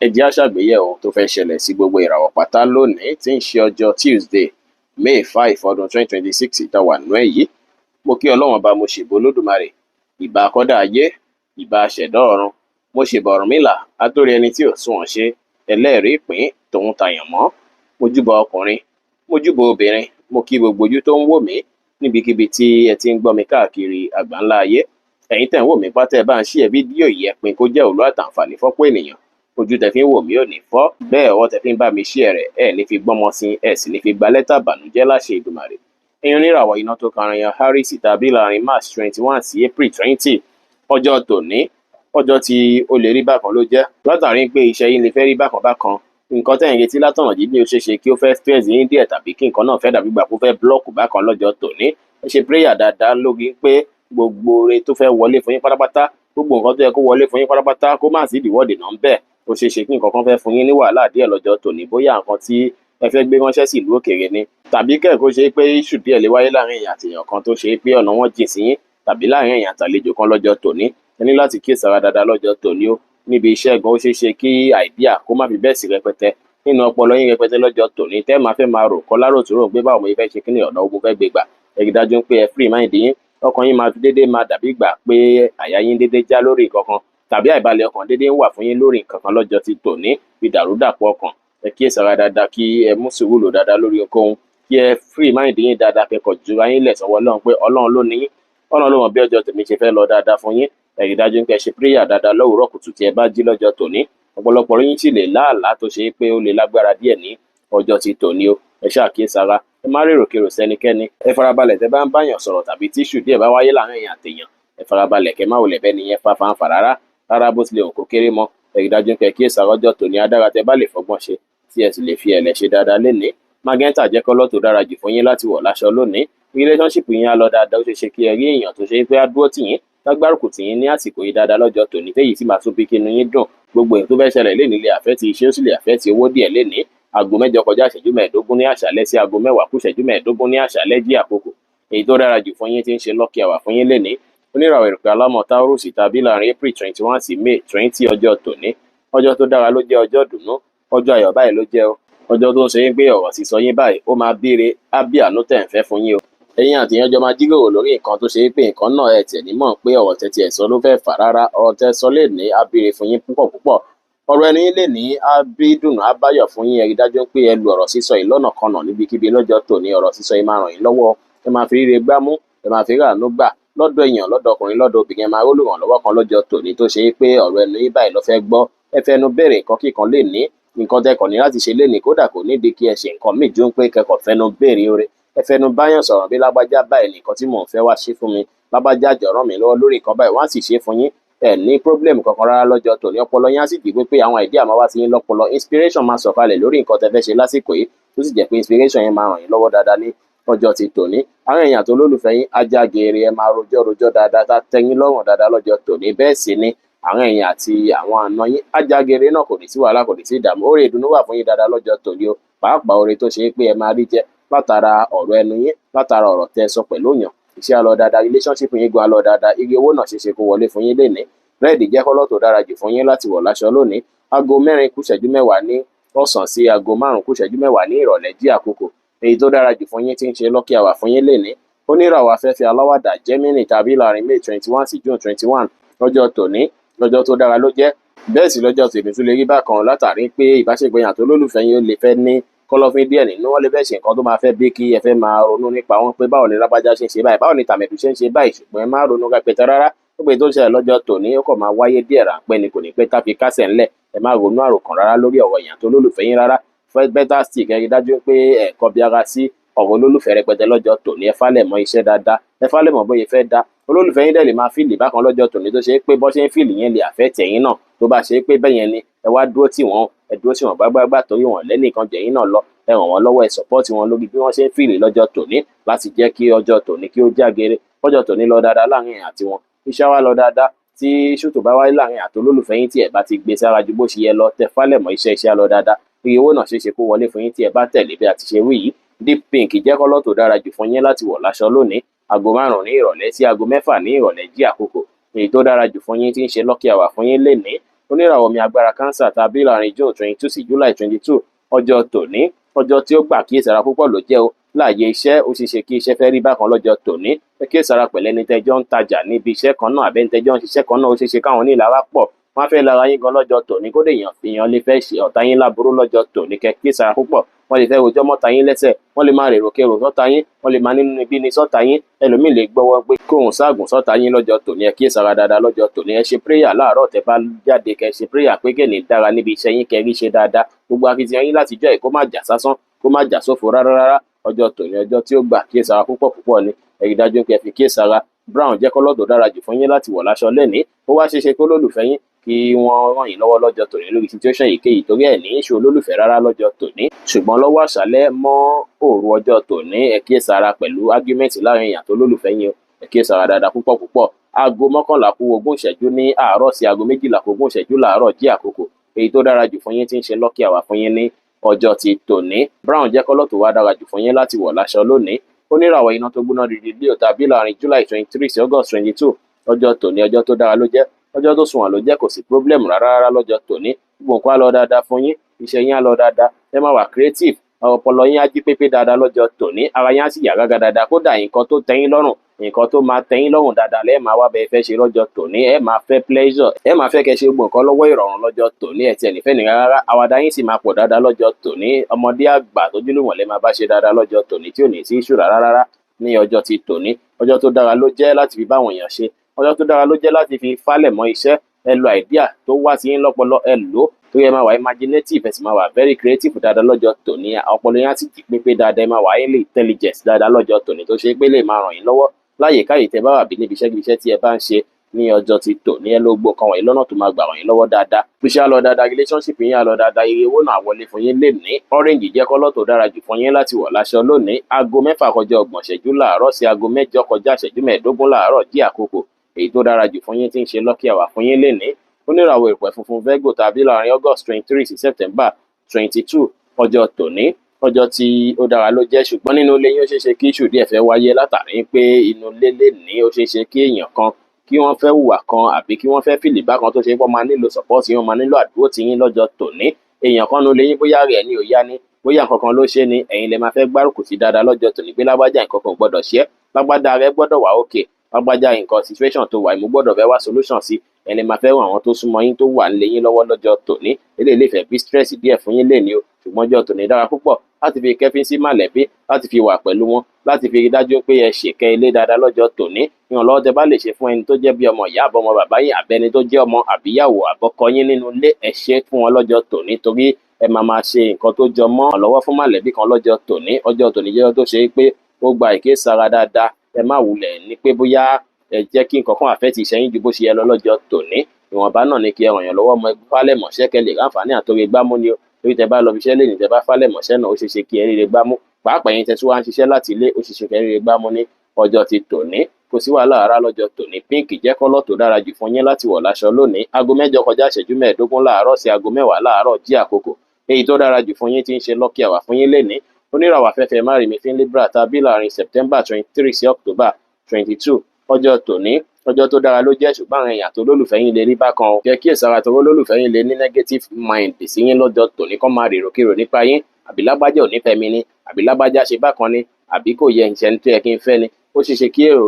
Ẹ jẹ́ á ṣàgbéyẹ̀wò ohun tó fẹ́ ṣẹlẹ̀ sí gbogbo ìràwọ̀ pátá lónìí tí ń ṣe ọjọ́ Tuesday, May 5 ọdún 2026 tá wà nínú ẹ̀ yìí. Mo kí Ọlọ́run ọba, mo ṣèbà Olódùmarè, ìbà akọ́dá ayé, ìbà aṣẹ̀dá ọ̀run, mo ṣèbà Ọ̀rúnmìlà, atórí ẹni tí ò sunwọ̀n ṣe, ẹlẹ́rìí ìpín tòun tàyànmọ́. Mo júbà ọkùnrin, mo júbà obìnrin, mo kí gbogbo ojú tó ń wò mí níbikíbi tí ẹ ti ń gbọ́ mi káàkiri àgbáńlá ayé. Ẹ̀yin tẹ̀ ń wò mí pátá, ẹ bá ń share fídíò yìí, ẹ pín kó jẹ́ òwúlò àtàǹfààní fọ́pọ̀ ènìyàn. Ojú tẹ fi ń wò mí ò ní fọ́, bẹ́ẹ̀ ọwọ́ tẹ fi ń bá mi share rẹ̀ ẹ ní fi gbọ́mọ sí, ẹ sì ní fi gba lẹ́tà ìbànújẹ́ láṣẹ Èdùmàrè. Ẹ̀yin oníràwọ̀ iná tó karànyàn Aries tàbí láàrin March 21 sí April 20, ọjọ́ tòní ọjọ́ tí ó lè rí bákan ló jẹ́, látàrí pé iṣẹ́ yín lè fẹ́ rí bákan bákan. Nǹkan tẹ́ ń retí látọ̀nà jíjìn ó ṣeé ṣe kí ó fẹ́ stress yín díẹ̀, tàbí kí nǹkan náà fẹ́ dàbí gbà kó fẹ́ block bákan lọ́jọ́ tòní. Ẹ ṣe prayer dáadáa lórí pé gbogbo ore tó fẹ́ wọlé fún yín pátápátá, gbogbo nǹkan tó yẹ kó wọlé fún yín pátápátá kó má sí ìdíwọ́dè náà ń bẹ̀. Ó ṣeé ṣe kí nǹkan kan fẹ́ fún yín ní wàhálà díẹ̀ lọ́jọ́ tòní, bóyá nǹkan tí ẹ fẹ́ gbé ránṣẹ́ sí ìlú òkèèrè ni, tàbí kẹ́ẹ̀kọ́ ṣe pé issue díẹ̀ lè wáyé láàrin èèyàn àti èèyàn kan tó ṣe pé ọ̀nà wọn jìn sí yín, tàbí láàrin èèyàn àtàlejò kan lọ́jọ́ tòní. Ẹ ní láti kíyèsára dáadáa lọ́jọ́ tòní ó. Níbi iṣẹ́ gan ó ṣeé ṣe kí idea kó má fi bẹ́ẹ̀ sí rẹpẹtẹ nínú ọpọlọ yín rẹpẹtẹ lọ́jọ́ tòní, tẹ́ máa fẹ́ máa rò kọ́ láròtúrò pé báwo mo fẹ́ ṣe kíni, ọ̀nà ogun fẹ́ gbé gbà. Ẹ rí dájú pé ẹ free mind yín, ọkàn yín máa dédé máa dàbí ìgbà pé àyà yín dédé já lórí nǹkan kan, tàbí àìbalẹ̀ ọkàn dédé ń wà fún yín lórí nǹkan kan lọ́jọ́ ti tòní, bí dàrúdàpọ̀ ọkàn. Ẹ kíyèsára dáadáa, kí ẹ mú sùúrù lò dáadáa lórí ohunkóhun, kí ẹ free mind yín dáadáa, kẹ́kọ̀ọ́ jura yín lẹ̀ sọ́wọ́ Ọlọ́run pé Ọlọ́run ló ní yín, Ọlọ́run ló mọ̀ bí ọjọ́ tèmi ṣe fẹ́ lọ dáadáa fún yín. Ẹ rí dájú pé ẹ ṣe prayer dáadáa lówùúrọ̀ kùtù tí ẹ bá jí lọ́jọ́ tòní. Ọ̀pọ̀lọpọ̀ yín sì lè láàlá tó ṣe pé ó lè lágbára díẹ̀ ní ọjọ́ ti tòní o. Ẹ ṣàkíyèsára, ẹ má rèrò kèrò sẹ́nikẹ́ni, ẹ farabalẹ̀ tẹ́ bá ń báyàn sọ̀rọ̀, tàbí tí issue díẹ̀ bá wáyé láàrin èèyàn àtèèyàn, ẹ farabalẹ̀ kẹ́ má wulẹ̀ bẹ́ni yẹn fa fanfa rárá bó tilẹ̀ wù kó kéré mọ́. Ẹ rí dájú pé ẹ kíyèsára ọjọ́ tòní á dára tẹ́ bá lè fọgbọ́n ṣe, tí ẹ sì lè fi ẹ̀lẹ̀ ṣe dáadáa lénìí. Magenta jẹ́ kọ́lọ́ tó dára jù fún yín láti wọ̀ láṣọ lónìí. Relationship yín á lọ dáadáa, ó ṣeé ṣe kí ẹ rí èèyàn tó ṣe pé á dúró tì yín, lágbárùkù tì yín ní àsìkò yìí dáadáa lọ́jọ́ tòní, téyìí sì máa tún bí kí inú yín dùn. Gbogbo èyí tó fẹ́ ṣẹlẹ̀ lénìí lè àfẹ́ẹ̀tì iṣẹ́, ó sì lè àfẹ́ẹ̀tì owó díẹ̀ lénìí. Aago 8 kọjá ìṣẹ́jú 15 ní àṣálẹ́ sí aago 10 kù ìṣẹ́jú 15 ní àṣálẹ́ jí àkókò èyí tó dára jù fún yín tí ń ṣe lucky hour fún yín lénìí. Oníràwọ̀ ìrùkẹ́ alámọ̀ Taurus tàbí láàrin April 21 sí May 20 ọjọ́ tòní. Ọjọ́ tó dára ló jẹ́ ọjọ́ dùnú, ọjọ́ ayọ̀ báyìí ló jẹ́ o. Ọjọ́ tó ń ṣe yín pé ọ̀rọ̀ sísọ yín báyìí ó máa bíire, á bí àánú tẹ̀ ń fẹ́ fún yín o. Ẹ̀yin àti ìyẹn jọ máa jíròrò lórí nǹkan tó ṣe pé nǹkan náà ẹ̀ tẹ̀ ní mọ̀ pé ọ̀rọ̀ tẹ́tí ẹ̀ sọ ló fẹ́ fà rárá. Ọ̀rọ̀ tẹ́ sọ lè ní á bíire fún yín púpọ̀ púpọ̀. Ọ̀rọ̀ ẹnu yín lè ní á bí dùnú, á báyọ̀ fún yín. Ẹ rí dájú pé ẹ lu ọ̀rọ̀ sísọ yìí lọ́nà kanà níbikíbi lọ́jọ́ tòní. Ọ̀rọ̀ sísọ yìí máa ràn yín lọ́wọ́, ẹ máa fi ríre gbámú, ẹ máa fi ráàánú gbà lọ́dọ̀ èèyàn, lọ́dọ̀ ọkùnrin, lọ́dọ̀ obìnrin. Ẹ máa rólùrànlọ́wọ́ kan lọ́jọ́ tòní tó ṣe pé ọ̀rọ̀ ẹnu yín báyìí ló fẹ́ gbọ́. Ẹ fẹnu béèrè nǹkan kíkan lè ní nǹkan tẹ́ kàn ní láti ṣe lénìí, kódà kò nídìí kí ẹ ṣe nǹkan míì ju pé kẹ́kọ̀ọ́ fẹnu béèrè oore. Ẹ fẹnu báyàn sọ̀rọ̀ bí lágbájá báyìí nìkan tí mò ń fẹ́ wá ṣe fún mi, lágbájá jọ̀ọ́ ràn mí lọ́wọ́ lórí nǹkan báyìí, wọ́n á sì ṣe fún yín. Ẹ ní problem kankan rárá lọ́jọ́ tòní. Ọpọlọ yín á sì jí pé àwọn idea máa wá sí yín lọ́pọlọ, inspiration máa sọ̀kalẹ̀ lórí nǹkan tẹ́ fẹ́ ṣe lásìkò yìí, tó sì jẹ́ pé inspiration yẹn máa ràn yín lọ́wọ́ dáadáa ní ọjọ́ ti tòní. Àwọn èèyàn tó lólùfẹ́ yín á já geere, ẹ máa rojọ́ dáadáa, tá tẹ́yín lọ́rùn dáadáa lọ́jọ́ tòní. Bẹ́ẹ̀ sì ni àwọn èèyàn àti àwọn àna yín á já geere náà, kò ní sí wàhálà, kò ní sí ìdààmú. Oore ìdùnnú wà fún yín dáadáa lọ́jọ́ tòní o. Pàápàá oore tó ṣe pé ẹ máa rí jẹ látara ọ̀rọ̀ ẹnu yín, látara ọ̀rọ̀ tẹ́ sọ pẹ̀lú èèyàn. Iṣẹ́ á lọ dáadáa, relationship yín gan á lọ dáadáa, ire owó náà ṣeéṣe kó wọlé fún yín lénìí. Red jẹ́ kọ́lọ́ tó dára jù fún yín láti wọ̀ láṣọ lónìí. Aago 4 kù ìṣẹ́jú 10 ní ọ̀sán sí aago 5 kù ìṣẹ́jú 10 ní ìrọ̀lẹ́ jí àkókò èyí tó dára jù fún yín tí ń ṣe lucky hour fún yín lénìí. Oníràwọ̀ afẹ́fẹ́ aláwàdà Gemini tàbí láàrin May 21 sí June 21 lọ́jọ́ tòní. Lọ́jọ́ tó dára ló jẹ́, bẹ́ẹ̀ sì lọ́jọ́ tèmi tún lè rí bákan, látàrí pé ìbáṣepọ̀ èèyàn tó lólùfẹ́ yín ó lè fẹ́ ní kọ́lọ́fín díẹ̀ nínú. Wọ́n lè fẹ́ ṣe nǹkan tó máa fẹ́ bí kí ẹ fẹ́ máa ronú nípa wọn pé báwo ni lágbájá ṣe ń ṣe báyìí, báwo ni tàmẹ̀dù ṣe ń ṣe báyìí, ṣùgbọ́n ẹ má ronú rẹpẹtẹ rárá. Gbogbo èyí tó ṣẹlẹ̀ lọ́jọ́ tòní ó kàn máa wáyé díẹ̀ ráńpẹ́ ni, kò ní pẹ́ tá fi kásẹ̀ ńlẹ̀. Ẹ má ronú àròkàn rárá lórí ọ̀rọ̀ èèyàn tó lólùfẹ́ yín rárá. Better still, ẹ rí dájú pé ẹ kọbi ara sí ọ̀rọ̀ olólùfẹ́ rẹpẹtẹ lọ́jọ́ tòní. Ẹ fálẹ̀ mọ́ iṣẹ́ dáadáa, ẹ fálẹ̀ mọ́ bóyá fẹ́ dá. Olólùfẹ́ yín dẹ̀ lè máa fìlì bákan lọ́jọ́ tòní tó ṣe pé bọ́ ṣe ń fìlì yẹn lè affect ẹ̀yin náà. Tó bá ṣe pé bẹ́yẹn ni, ẹ wá dúró tì wọ́n, ẹ dúró tì wọ́n gbágbágbá torí wọ́n lẹ́nìkan jẹ̀yìn náà lọ. Ẹ ràn wọ́n lọ́wọ́, ẹ support wọn lórí bí wọ́n ṣe ń fìlì lọ́jọ́ tòní, láti jẹ́ kí ọjọ́ tòní kí ó jágere. Ọjọ́ tòní lọ dáadáa láàrin ẹ̀yin àti wọn. Iṣẹ́ wa lọ dáadáa. Tí ṣùtò bá wáyé láàrin àti olólùfẹ́ yín tí ẹ bá ti gbé sára ju bó ṣe yẹ lọ, tẹ fálẹ̀ mọ́ iṣẹ́ á lọ dáadáa. Iye owó náà ṣeéṣe kó wọlé fún yín tí ẹ bá tẹ̀lé bí a ti ṣe wí yìí. Deep pink jẹ́ kọ́lọ́ tó dára jù fún yín láti wọ̀ láṣọ lónìí. Aago 5 ní ìrọ̀lẹ́ sí aago 6 ní ìrọ̀lẹ́ jí àkókò èyí tó dára jù fún yín tí ń ṣe lucky hour fún yín lénìí. oníràwọ̀ mi agbára cancer tàbí láàrin June 22 sí July 22 ọjọ́ tòní ọjọ́ tí ó gbà kíyèsára púpọ̀ ló jẹ́ o láàyè iṣẹ́ ó ṣeé ṣe kí iṣẹ́ fẹ́ rí bákan lọ́jọ́ tòní ẹ kíyèsára pẹ̀lẹ́ ní tẹjọ́ ń tajà níbi iṣẹ́ kan náà àbẹ́ ní tẹjọ́ ń ṣiṣẹ́ kan náà ó ṣeé ṣe káwọn onílára pọ̀ wọ́n á fẹ́ lára yín gan lọ́jọ́ tòní kódà èèyàn lè fẹ́ ṣe ọ̀tá yín láburú lọ́jọ́ tòní kẹ́ kíyèsára púpọ̀ wọ́n lè fẹ́ rojọ́ mọ́ta yín lẹ́sẹ̀ wọ́n lè máa rèrò kérò sọ́ta yín wọ́n lè máa nínú ibi ní sọ́ta yín ẹlòmíì lè gbọ́wọ́ pé kóhùn ságùn sọ́ta yín lọ́jọ́ tòní ẹ kíyèsára dáadáa lọ́jọ́ tòní ẹ ṣe prayer láàárọ̀ tẹ́ bá jáde kẹ́ ṣe prayer pé kẹ́ni dára níbi iṣẹ́ yín kẹ́ rí ṣe dáadáa gbogbo akitiyan yín láti jọ́ ẹ̀ kó má jà sásán kó má jà sófo rárá ọjọ́ tòní ọjọ́ tí ó gbà kíyèsára púpọ̀ ni ẹ rí dájú pé ẹ fi kíyèsára brown jẹ́ kọ́lọ́ tó dára jù fún yín láti wọ̀ láṣọ lẹ́nìí ó wá ṣeéṣe kó lólùfẹ́ yín kí wọ́n ràn yín lọ́wọ́ lọ́jọ́ tòní lórí situation èyíkéyìí torí ẹ̀ ní í ṣe olólùfẹ́ rárá lọ́jọ́ tòní ṣùgbọ́n lọ́wọ́ àṣálẹ́ mọ́ òru ọjọ́ tòní ẹ kíyèsára pẹ̀lú argument láàrin èèyàn tó lólùfẹ́ yín o ẹ kíyèsára dáadáa púpọ̀ aago 11 kù ogún ìṣẹ́jú ní àárọ̀ sí aago 12 kù ogún ìṣẹ́jú láàárọ̀ jí àkókò èyí tó dára jù fún yín tí ń ṣe lucky hour fún yín ní ọjọ́ ti tòní brown jẹ́ kọ́lọ́ tó wá dára jù fún yín láti wọ̀ láṣọ lónìí oníràwọ̀ iná tó gbóná rìrì leo tàbí láàrin July 23 sí August 22 ọjọ́ tòní ọjọ́ tó dára ló jẹ́ ọjọ́ tó sunwọ̀n ló jẹ́ kò sí problem rárá lọ́jọ́ tòní gbogbo nǹkan á lọ dáadáa fún yín iṣẹ́ yín á lọ dáadáa ẹ máa wà creative ọpọlọ yín á jí pépé dáadáa lọ́jọ́ tòní ara yín á sì yà gágá dáadáa kódà nǹkan tó tẹ́yín lọ́rùn nǹkan tó máa tẹ́yín lọ́rùn dáadáa lẹ́ẹ̀ máa wá bẹ́ẹ̀ fẹ́ ṣe lọ́jọ́ tòní ẹ máa fẹ́ pleasure ẹ máa fẹ́ kẹ́ ṣe gbogbo nǹkan lọ́wọ́ ìrọ̀rùn lọ́jọ́ tòní ẹ̀ tí ẹ̀ nífẹ̀ẹ́ ní rárá àwàdà yín sì máa pọ̀ dáadáa lọ́jọ́ tòní ọmọdé àgbà tójúlùmọ̀ lẹ́ máa bá ṣe dáadáa lọ́jọ́ tòní tí ò ní sí ìṣúra rárá ní ọjọ́ ti tòní ọjọ́ tó dára ló jẹ́ láti fi báwọn èèyàn ṣe ọjọ́ tó dára ló jẹ́ láti fi falẹ̀ mọ́ iṣẹ́ ẹ lo idea tó wá sí yín lọ́pọlọ ẹ lò ó tó yẹ máa wà imaginative ẹ sì máa wà very creative dáadáa lọ́jọ́ tòní ọpọlọ yín á sì jí pépé dáadáa ẹ máa wà highly intelligent dáadáa lọ́jọ́ tòní tó ṣe pé lè máa ràn yín lọ́wọ́ láyè káyè tẹ bá wà bí níbi iṣẹ́ tí ẹ bá ń ṣe ní ọjọ́ ti tòní ẹ ló gbó kan wọ̀nyí lọ́nà tó máa gbà ràn yín lọ́wọ́ dáadáa bíṣẹ́ á lọ dáadáa relationship yín á lọ dáadáa ire owó náà wọlé fún yín lénìí orange jẹ́ kọ́lọ́ tó dára jù fún yín láti wọ̀ láṣọ lónìí aago 6 kọjá 30 ìṣẹ́jú láàárọ̀ sí aago 8 kọjá ìṣẹ́jú 15 láàárọ̀ jí àkókò èyí tó dára jù fún yín tí ń ṣe lucky hour fún yín lénìí oníràwọ̀ ìpẹ́ funfun Virgo tàbí láàrin August 23 sí September 22 ọjọ́ tòní ọjọ́ tí ó dára ló jẹ́ ṣùgbọ́n nínú ilé yín ó ṣeéṣe kí ìṣù díẹ̀ fẹ́ wáyé látàrí pé inú ilé lè ní ó ṣeéṣe kí èèyàn kan kí wọ́n fẹ́ hùwà kan àbí kí wọ́n fẹ́ fìlì bákan tó ṣe pé wọ́n máa nílò support yín wọ́n máa nílò àdúró tí yín lọ́jọ́ tòní èèyàn kan nínú ilé yín bóyá rẹ̀ ní òyá ní bóyá nǹkan kan ló ṣe ni ẹ̀yin lè máa fẹ́ gbárùkù sí dáadáa lọ́jọ́ tòní pé lágbájá nǹkan kan gbọ́dọ̀ ṣe lágbájá rẹ gbọ́dọ̀ wà òkè lágbájá nǹkan situation tó wà ìmú gbọ́dọ̀ fẹ́ wá solution sí ẹ lè máa fẹ́ ràn àwọn tó súnmọ́ yín tó wà nílé yín lọ́wọ́ lọ́jọ́ tòní eléyìí lè fẹ́ bí stress díẹ̀ fún yín lénìí o ṣùgbọ́n ọjọ́ tòní dára púpọ̀ láti fi kẹ́fín sí màlẹ́bí láti fi wà pẹ̀lú wọn láti fi rí dájú pé ẹ ṣèkẹ́ ilé dáadáa lọ́jọ́ tòní ìrànlọ́wọ́ tẹ bá lè ṣe fún ẹni tó jẹ́ bí ọmọ ìyá àbọ̀mọ bàbá yín àbẹ́ni tó jẹ́ ọmọ àbíyàwó àbọ́kọ yín nínú ilé ẹ ṣe fún wọn lọ́jọ́ tòní torí ẹ máa ṣe nǹkan tó jọ mọ́ ìrànlọ́wọ́ fún màlẹ́bí kan lọ́jọ́ tòní ọjọ́ tòní jẹ́ tó ṣe pé ó gba ìkésára dáadáa ẹ má wulẹ̀ ní pé bóyá ẹ jẹ́ kí nǹkan kan àfẹ́ ti ṣẹ́yìn ju bó ṣe yẹ lọ lọ́jọ́ tòní ìwọ̀nba náà ni kí ẹ ràn yàn lọ́wọ́ ọmọ ẹgbẹ́ fálẹ̀ mọ̀ṣẹ́ kẹ́ lè ráǹfààní àtòrè gbámú ni o torí tẹ bá lọ fiṣẹ́ lè ní tẹ bá fálẹ̀ mọ̀ṣẹ́ náà ó ṣe ṣe kí ẹ ríre gbámú pàápàá yín tẹ tí wọ́n á ń ṣiṣẹ́ láti ilé ó ṣe ṣe kẹ́ ríre gbámú ní ọjọ́ ti tòní kò sí wàhálà rárá lọ́jọ́ tòní pink jẹ́ kọ́lọ́ tó dára jù fún yín láti wọ̀ láṣọ lónìí aago 8 kọjá ìṣẹ́jú 15 láàárọ̀ sí aago 10 láàárọ̀ jí àkókò èyí tó dára jù fún yín tí ń ṣe lucky hour fún yín lénìí oníràwọ̀ afẹ́fẹ́ márìmí fín Libra tàbí láàrin September 23 sí October 22 ọjọ́ tòní ọjọ́ tó dára ló jẹ́ ṣùgbọ́n àwọn èèyàn tó lólùfẹ́ yín lè rí bákan o jẹ́ kí ìsara tó lólùfẹ́ yín lè ní negative mind sí yín lọ́jọ́ tòní kọ́ máa rèrò kérò nípa yín àbí lágbájá ò ní fẹ́ mi ni àbí lágbájá ṣe bákan ni àbí kò yẹ ìṣẹ́ni tó yẹ kí n fẹ́ ni ó ṣeéṣe kí èrò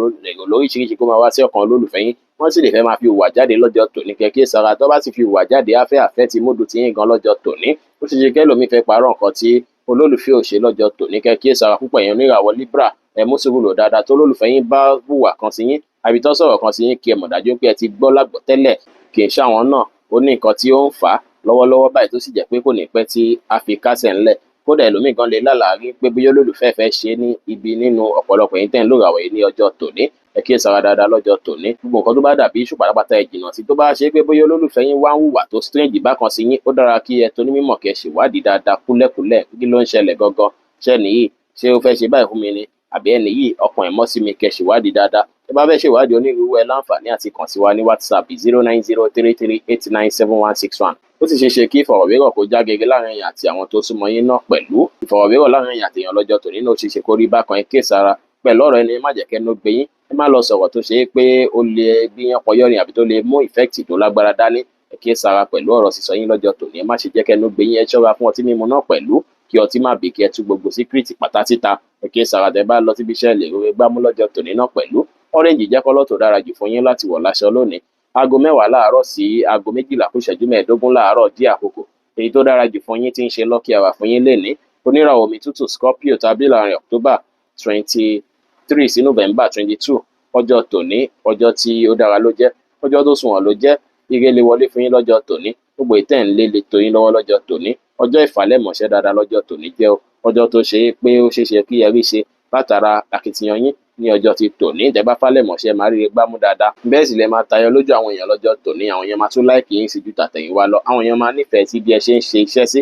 lóríṣiríṣi kó máa wá sí ọkàn olólùfẹ́ yín wọ́n sì lè fẹ́ máa fi hùwà jáde lọ́jọ́ tòní kẹ́ kí ìsara tó bá sì fi hùwà jáde á fẹ́ àfẹ́ ti múdù tí yín gan lọ́jọ́ tòní ó ṣeéṣe kẹ́lòmíì fẹ́ parọ́ nǹkan tí olólùfẹ́ ò ṣe lọ́jọ́ tòní kẹ́ kí ìsara púpọ̀ yẹn oníràwọ̀ Libra ẹ mú sùúrù lò dáadáa tó lólùfẹ́ yín bá hùwà kan sí yín àbí tó sọ̀rọ̀ kan sí yín kí ẹ mọ̀ dájú pé ẹ ti gbọ́ lágbọ́ tẹ́lẹ̀ kì í ṣàwọn náà ó ní nǹkan tí ó ń fà á lọ́wọ́lọ́wọ́ báyìí tó sì jẹ́ pé kò ní pẹ́ tí a fi kásẹ̀ ńlẹ̀ kódà ẹlòmíì gan lè lálàárí pé bóyá olólùfẹ́ fẹ́ ṣe ní ibi nínú ọ̀pọ̀lọpọ̀ yín tẹ́ ń lòràwọ̀ yìí ní ọjọ́ tòní ẹ kí ẹ sara dáadáa lọ́jọ́ tòní gbogbo nǹkan tó bá dàbí iṣu pátápátá ẹ jìnnà sí tó bá ṣe pé bóyá olólùfẹ́ yín wá ń hùwà tó strange bákan sí yín ó dára kí ẹ tó ní mímọ̀ kẹ́ ṣèwádìí dáadáa kúlẹ̀kúlẹ̀ kí ló ń ṣẹlẹ̀ gangan ṣẹ́ nìyí ṣé ó fẹ́ ṣe báyìí fún mi ni àbí ẹni yìí ọkàn ẹ̀ mọ́ sí mi kẹ́ ṣèwádìí dáadáa tẹ́ bá fẹ́ ṣèwádìí onírúurú ẹ láǹfààní àti kàn sí wa ní WhatsApp 09033897161 ó sì ṣeéṣe kí ìfọ̀rọ̀wérọ̀ kó já gẹ́gẹ́ láàrin èèyàn àti àwọn tó súnmọ́ yín náà pẹ̀lú ìfọ̀rọ̀wérọ̀ láàrin èèyàn àti èèyàn lọ́jọ́ tòní náà ó ṣeéṣe kó rí bákan ẹ kéèsára pẹ̀lú ọ̀rọ̀ ẹni má jẹ́ kẹ́nu gbé yín ẹ má lọ sọ̀rọ̀ tó ṣe é pé ó lè gbìyàn pọ̀yọ́rin àbí tó lè mú ìfẹ́kìtì tó lágbára dání ẹ kíyèsára pẹ̀lú ọ̀rọ̀ sísọ yín lọ́jọ́ tòní, ẹ má ṣe jẹ́ kẹ́nu gbé yín, ẹ ṣọ́ra fún ọtí mímu náà pẹ̀lú kí ọtí má bì kí ẹ tú gbogbo síkírìtì pátá síta. Ẹ kíyèsára tẹ́ bá lọ síbi iṣẹ́ lè rore gbámú lọ́jọ́ tòní náà pẹ̀lú. Orange jẹ́ kọ́lọ̀ tó dára jù fún yín láti wọ̀ láṣọ lónìí. Aago 10 láàárọ̀ sí aago 12:15 láàárọ̀ jí àkókò èyí tó dára jù fún yín tí ń ṣe lucky hour fún yín lénìí. Oníràwọ̀ omi tútù Scorpio tàbí láàrin October 23 sí November 22. Ọjọ́ tòní ọjọ́ tí ó dára ló jẹ́, ọjọ́ tó sunwọ̀n ló jẹ́. Ire lè wọlé fún yín lọ́jọ́ tòní, gbogbo ìtẹ́ ń lé tó yín lọ́wọ́ lọ́jọ́ tòní. Ọjọ́ ìfàlẹ́mọ̀ṣẹ́ dáadáa lọ́jọ́ tòní jẹ́ o. Ọjọ́ tó ṣe é pé ó ṣeéṣe kí ẹ rí ṣe látara akitiyan yín ní ọjọ́ ti tòní. Tẹ́ bá fàlẹ́mọ̀ṣẹ́ máa ríre gbámú dáadáa. Bẹ́ẹ̀ sì lẹ máa tayọ lójú àwọn èèyàn lọ́jọ́ tòní. Àwọn èèyàn máa tún láìkì yín sí ju tàtẹ̀yìnwá lọ. Àwọn èèyàn máa nífẹ̀ẹ́ sí bí ẹ ṣe ń ṣe iṣẹ́ sí,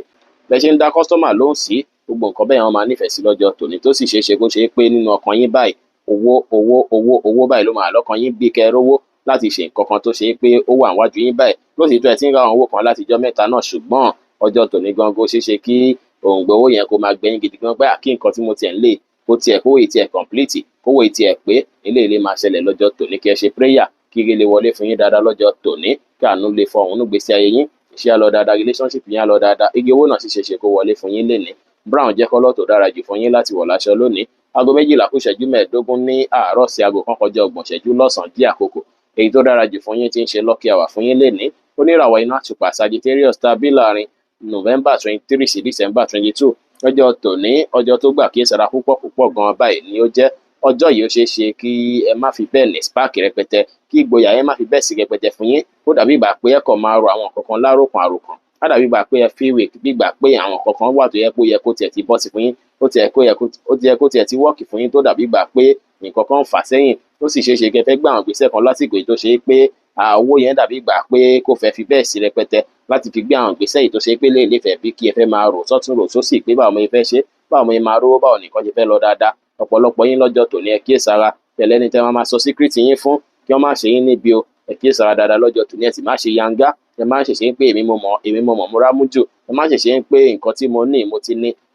bẹ́ ṣe ń dá kọ́sítọ́mà lóhùn sí, gbogbo nǹkan bẹ́ẹ̀ wọ́n máa nífẹ̀ẹ́ sí lọ́jọ́ tòní, tó sì ṣeéṣe kó ṣe é pé nínú ọkàn yín báyìí owó báyìí ló máa lọ́kàn yín bí kẹ́ rówó láti ṣe nǹkan kan tó ṣe é pé ó wà níwájú yín báyìí. Lóòtítọ́ ẹ ti ń ra àwọn owó kan látijọ́ mẹ́ta náà, ṣùgbọ́n ọjọ́ tòní gangan ó ṣeéṣe kí òǹgbẹ owó yẹn kó máa gbẹ̀yìn gidi gan pé kí nǹkan tí mo tiẹ̀ ń lè kó tiẹ̀ kówó tiẹ̀ complete, kówó tiẹ̀ pé eléyìí lè máa ṣẹlẹ̀ lọ́jọ́ tòní. Kí ẹ ṣe prayer kí ire lè wọlé fún yín dáadáa lọ́jọ́ tòní, kí àánú lè fọ òun gbèsè ayé yín, iṣẹ́ á lọ dáadáa, relationship yín á lọ dáadáa, igi owó náà sì ṣeéṣe kó wọlé fún yín lénìí. Brown jẹ́ kọ́lọ̀ tó dára jù fún yín láti wọ̀ láṣọ lónìí. Aago 12:15 ní àárọ̀ sí aago 1:30 lọ́sàn-án jí àkókò èyí tó dára jù fún yín tí ń ṣe lucky hour fún yín lénìí. Oníràwọ̀ iná àtùpà Sagittarius tàbí láàrin November 23 sí December 22. Ọjọ́ tòní ọjọ́ tó gbà kíyèsára púpọ̀ gan báyìí ni ó jẹ́. Ọjọ́ yìí ó ṣeé ṣe kí ẹ má fi bẹ́ẹ̀ ní spark rẹpẹtẹ, kí ìgboyà yẹn má fi bẹ́ẹ̀ sí rẹpẹtẹ fún yín. Ó dàbí ìgbà pé ẹ kàn máa ro àwọn nǹkan kan láròkàn àròkàn. Á dàbí ìgbà pé ẹ feel weak, bí ìgbà pé àwọn nǹkan kan wà tó yẹ kó tiẹ̀ ti bọ́ sí fún yín, ó yẹ kó tiẹ̀ ti wọ́ọ̀kì fún yín, tó dàbí ìgbà pé nǹkan kan ń fà sẹ́yìn. Ó sì ṣeé ṣe kẹ́ fẹ́ gbé àwọn ìgbésẹ̀ kan lásìkò yìí tó ṣe é pé owó yẹn dàbí ìgbà pé kò fẹ́ fi bẹ́ẹ̀ sí rẹpẹtẹ láti fi gbé àwọn ìgbésẹ̀ yìí tó ṣe é pé lè fẹ́ bí kí ẹ fẹ́ máa rò sọ́tún rò sósì pé báwo mo fẹ́ ṣe, báwo mo máa rówó, báwo nìkan ṣe fẹ́ lọ dáadáa. Ọ̀pọ̀lọpọ̀ yín lọ́jọ́ tòní ẹ kíyèsára tẹ̀lé ní tẹ́ máa sọ secret yín fún kí wọ́n má ṣe yín níbi o. Ẹ kíyèsára dáadáa lọ́jọ́ tòní, ẹ sì má ṣe yanga, ẹ má ṣèṣe pé èmi mo mọ̀ mo rámú jù, ẹ má ṣèṣe pé nǹkan tí mo ní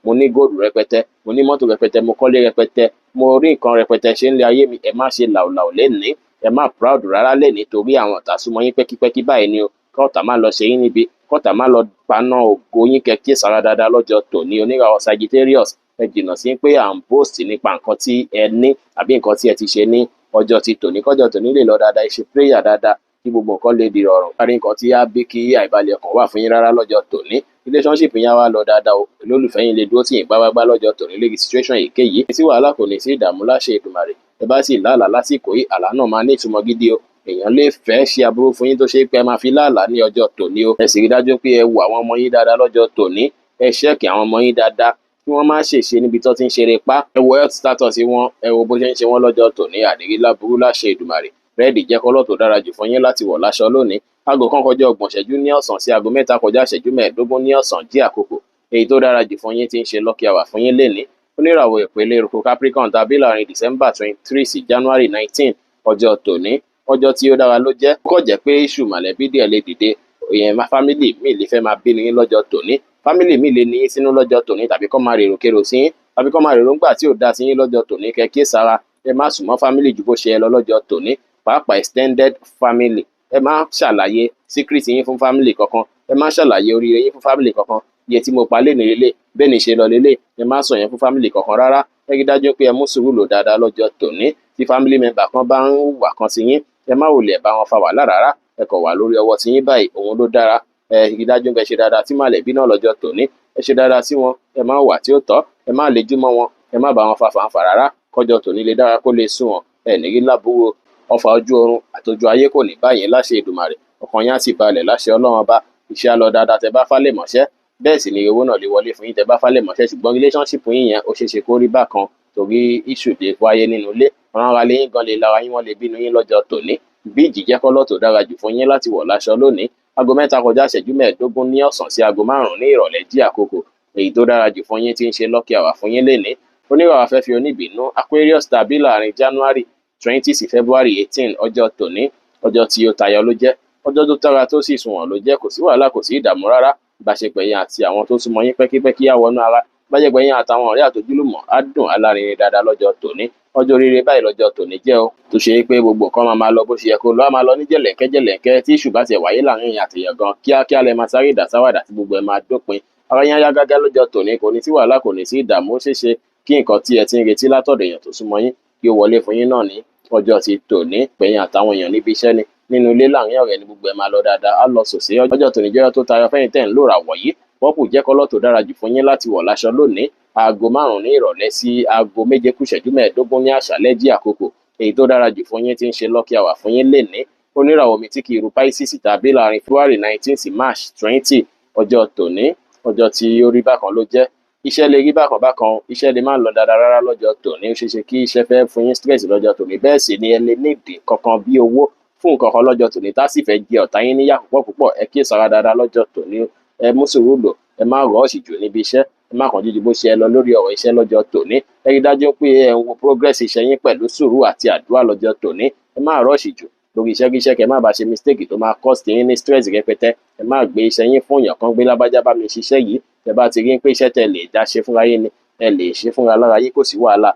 mo ní góòlù rẹpẹtẹ, mo ní mọ́tò rẹpẹtẹ, mo kọ́lé rẹpẹtẹ, mo rí nǹkan rẹpẹtẹ ṣe ń lé ayé mi. Ẹ má ṣe làwùlàwù lénìí, ẹ má proud rárá lénìí torí àwọn ọ̀tá súnmọ́ yín pẹ́kípẹ́kí báyìí ni o. Kọ́ọ̀tà má lọ ṣe yín níbi, kọ́ọ̀tà má lọ paná ògo yín. Kẹ́ kíyèsára dáadáa lọ́jọ́ tòní. Oníràwọ̀ Sagittarius ẹ jìnnà sí pé à ń boast nípa nǹkan tí ẹ ní àbí nǹkan tí ẹ ti ṣe ní ọjọ́ ti tòní. Kọ́jọ́ tòní lè lọ dáadáa, ẹ ṣe prayer dáadáa kí gbogbo nǹkan lè di rọrùn. Lárí nǹkan tí á bí kí àìbalẹ̀ ọkàn wà fún yín rárá lọ́jọ́ tòní. Relationship yín á wá lọ dáadáa o. Olólùfẹ́ yín lè dúró tì yín gbágbágbá lọ́jọ́ tòní lórí situation èyíkéyìí. Tí wàhálà kò ní sí ìdààmú láṣẹ Èdùmàrè. Ẹ bá sì lálàá lásìkò yìí, àlá náà máa ní ìtumọ̀ gidi o. Èèyàn lè fẹ́ ṣe aburú fún yín tó ṣe pé ẹ máa fi lálàá ní ọjọ́ tòní o. Ẹ sì rí dájú pé ẹ wo àwọn ọmọ yín dáadáa lọ́jọ́ tòní. Ẹ ṣẹ́ẹ̀kì àwọn ọmọ yín dáadáa kí wọ́n má ṣèṣe níbi tó ti ń ṣeré pa. Ẹ wo health status wọn, ẹ wo bó ṣe ń ṣe wọ́n lọ́jọ́ tòní. Àdìrí láburú láṣẹ Èdùmàrè. Rẹ́ẹ̀dì jẹ́ kọ́lọ̀ tó dára jù fún yín láti wọ̀ láṣọ lónìí. Aago 1:30 ní ọ̀sán sí aago 3:15 ní ọ̀sán jí àkókò èyí tó dára jù fún yín tí ń ṣe lucky hour fún yín lénìí. Oníràwọ̀ ìpele eruku Capricorn tàbí láàrin December 23 sí January 19. Ọjọ́ tòní ọjọ́ tí ó dára ló jẹ́. Ó kọ̀ jẹ́ pé iṣu mọ̀lẹ́bí díẹ̀ lè dìde, ìyẹn fámìlì mi lè fẹ́ máa bínú yín lọ́jọ́ tòní. Fámìlì mi lè ní yín sínú lọ́jọ́ tòní, tàbí kọ́ máa rèrò kérò sí yín, tàbí kọ́ máa rèrò ńgbà tí ò dá sí yín lọ́jọ́ tòní. Kẹ́ kíyèsára, ẹ má sùn mọ́ fámìlì ju bó ṣe yẹ lọ lọ́jọ́ tòní, pàápàá extended family. Ẹ má ṣàlàyé secret yín fún fámìlì kankan, ẹ má ṣàlàyé oríire yín fún fámìlì kankan. Iye tí mo pa lé ní lélẹ̀, bẹ́ẹ̀ ni ṣe lọ lélẹ̀, ẹ má sọ yẹn fún fámìlì kankan rárá. Ẹ rí dájú pé ẹ mú sùúrù lò dáadáa lọ́jọ́ tòní. Tí fámìlì member kan bá ń hùwà kan sí yín, ẹ má wulẹ̀ bá wọn fa wàhálà rárá. Ẹ kàn wà lórí ọwọ́ tí yín báyìí, òun ló dára. Ẹ rí dájú pé ẹ ṣe dáadáa tí mọ̀lẹ́bí náà lọ́jọ́ tòní. Ẹ ṣe dáadáa sí wọn, ẹ má wà tí ó tọ́, ẹ má lejú mọ́ wọn, ẹ má bá wọn fa fàǹfà rárá. Kọ́jọ́ tòní lè dára kó lè sún wọn. Ẹ ní rí láburú ọfà ojú oorun àtọjú ayé kò ní báyìí láṣẹ Èdùmàrè. Ọkàn yín á sì balẹ̀ láṣẹ Ọlọ́run Ọba. Iṣẹ́ á lọ dáadáa tẹ́ bá fálẹ̀ mọ́ṣẹ́, bẹ́ẹ̀ sì ni owó náà lè wọlé fún yín tẹ́ bá fálẹ̀ mọ́ṣẹ́. Ṣùgbọ́n relationship yín yẹn ó ṣeéṣe kó rí bákan torí issue lè wáyé nínú ilé. Àwọn ará ilé yín gan lè lára yín, wọ́n lè bínú yín lọ́jọ́ tòní. Bíìjì jẹ́ kọ́lọ̀ tó dára jù fún yín láti wọ̀ láṣọ lónìí. Aago 3:15 ní ọ̀sán sí aago 5 ní ìrọ̀lẹ́ jí àkókò èyí tó dára jù fún yín tí ń ṣe lucky hour fún yín lénìí. Oníràwọ̀ afẹ́fẹ́ oníbìnú Aquarius tàbí láàrin January 20 sí February 18. Ọjọ́ tòní ọjọ́ tí ó tayọ ló jẹ́, ọjọ́ tó tara tó sì sunwọ̀n ló jẹ́. Kò sí wàhálà, kò sí ìdààmú rárá. Ìbáṣepọ̀ yín àti àwọn tó súnmọ́ yín pẹ́kípẹ́kí á wọnú ara, bá jẹ́ pé yín àtàwọn ọ̀rẹ́ àtojúlùmọ̀ á dùn alárinrin dáadáa lọ́jọ́ tòní. Ọjọ́ oríire báyìí lọ́jọ́ tòní jẹ́ o, tó ṣe pé gbogbo nǹkan máa lọ bó ṣe yẹ kó lọ, á máa lọ ní jẹ̀lẹ̀ńkẹ́ tí ìṣù bá tiẹ̀ wáyé láàrin èèyàn àtèèyàn gan kíákíá lẹ máa sáré ìdásáwàdà tí gbogbo ẹ̀ máa dópin. Ara yín á yá gágá lọ́jọ́ tòní, kò ní sí wàhálà, kò ní sí ìdààmú. Ó ṣeéṣe kí nǹkan tí ẹ ti ń retí látọ̀dọ̀ èèyàn tó súnmọ́ yín kí ó wọlé fún yín náà ní ọjọ́ ti tòní. Pẹ̀yìn àtàwọn èèyàn níbi iṣẹ́ ni, nínú ilé láàrin ọ̀rẹ́ ni gbogbo ẹ̀ máa lọ dáadáa, á lọ sòsé. Ọjọ́ tòní jẹ́ ọjọ́ tó tayọ fẹ́yìn tẹ́ ń lò ràwọ̀ yìí. Pọ́pù jẹ́ kọ́lọ̀ tó dára jù fún yín láti wọ̀ láṣọ lónìí. Aago 5 ní ìrọ̀lẹ́ sí aago 7 kù ìṣẹ́jú 15 ní àṣálẹ́ jí àkókò èyí tó dára jù fún yín tí ń ṣe lucky hour fún yín lénìí. Oníràwọ̀ mi tí kì í ru Pisces tàbí láàrin February 19 sí March 20 ọjọ́ tòní, ọjọ́ tí ó rí bákan ló jẹ́. Iṣẹ́ lè rí bákan bákan, iṣẹ́ lè má lọ dáadáa rárá lọ́jọ́ tòní. Ó ṣeéṣe kí iṣẹ́ fẹ́ fún yín stress lọ́jọ́ tòní. Bẹ́ẹ̀ sì ni ẹ lè ní ìdí kankan bí owó fún nǹkan kan lọ́jọ́ tòní tá sì fẹ́ jẹ ọ̀tá yín níyà púpọ̀. Ẹ kíyèsára dáadáa lọ́jọ́ tòní. Ẹ mú sùúrù lò, ẹ má rush jù níbi iṣẹ́, ẹ má kánjú ju bó ṣe ẹ lọ lórí ọ̀rọ̀ iṣẹ́ lọ́jọ́ tòní. Ẹ rí dájú pé ẹ ń wo progress iṣẹ́ yín pẹ̀lú sùúrù àti àdúrà lọ́jọ́ tòní. Ẹ má rush jù lórí iṣẹ́ kí iṣẹ́ kẹ́ má bàa ṣe mistake tó máa cost yín ní stress rẹpẹtẹ. Ẹ má gbé iṣẹ́ yín fún èèyàn kan gbé lágbájá bá mi ṣiṣẹ́ yìí. Ẹ bá ti rí pé iṣẹ́ tẹ́ lè dá ṣe fúnra yín ni, ẹ lè ṣe fúnra lára yín, kò sí wàhálà.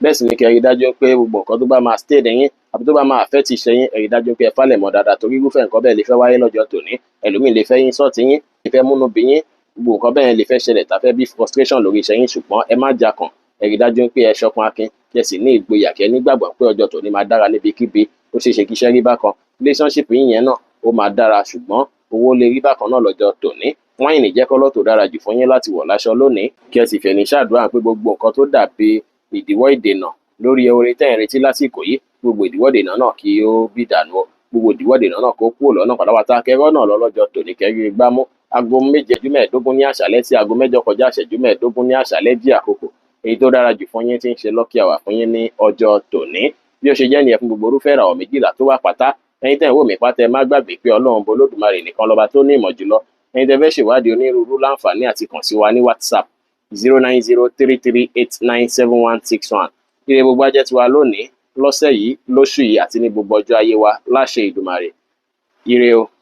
Bẹ́ẹ̀ sì ni kẹ́ rí dájú pé gbogbo nǹkan tó bá máa stay lẹ́yìn àbí tó bá máa affect iṣẹ́ yín, ẹ rí dájú pé ẹ fálẹ̀ mọ́ dáadáa torí irúfẹ́ nǹkan bẹ́ẹ̀ lè fẹ́ wáyé lọ́jọ́ tòní. Ẹlòmíì lè fẹ́ yín sọ́ọ̀tì yín, lè fẹ́ múnú bí yín, gbogbo nǹkan bẹ́ẹ̀ lè fẹ́ ṣẹlẹ̀ tá fẹ́ bí frustration lórí iṣẹ́ yín, ṣùgbọ́n ẹ má jakàn. Ẹ rí dájú pé ẹ ṣọkan akin, kí ẹ sì ní ìgboyà, kí ẹ nígbàgbọ́ pé ọjọ́ tòní máa dára níbikíbi. Ó ṣeéṣe kí iṣẹ́ rí bákan, relationship yín yẹn náà ó máa dára, ṣùgbọ́n owó lè rí bákan náà lọ́jọ́ tòní. Wáìnì jẹ́ kọ́lọ̀ tó dára jù fún yín láti wọ̀ láṣọ lónìí. Kí ẹ sì fẹ̀ní ṣàdúrà pé gbogbo nǹkan tó dàbí ìdíwọ́ ìdènà lórí oore tẹ́ ẹ̀ ń retí lásìkò yìí, gbogbo ìdíwọ́ ìdènà náà kí ó bí dànù o. Gbogbo ìdíwọ́ ìdènà náà kó kúrò lọ́nà pátápátá. Kẹ́rọ́ náà lọ lọ́jọ́ tòní, kẹ́rí gbámú. Aago 7:15 ní àṣálẹ́ sí aago 8 kọjá ìṣẹ́jú 15 ní àṣálẹ́ jí àkókò èyí tó dára jù fún yín tí ń ṣe lucky hour fún yín ní ọjọ́ tòní. Bí ó ṣe jẹ́ nìyẹn fún gbogbo irúfẹ́ ìràwọ̀ méjìlá tó wà pátá. Ẹ̀yin tẹ́ ń wò mí pátá, ẹ má gbàgbé pé Ọlọ́run Olódùmarè nìkan lọ́ba tó ní ìmọ̀ jùlọ. Ẹ̀yin tẹ́ fẹ́ ṣèwádìí onírúurú láǹfààní àti kàn sí wa ní WhatsApp 09033897161. Ire gbogbo á jẹ́ tiwa lónìí, lọ́sẹ̀ yìí, lóṣù yìí àti ní gbogbo ọjọ́ ayé wa láṣẹ Ìdùmarè. Ire o.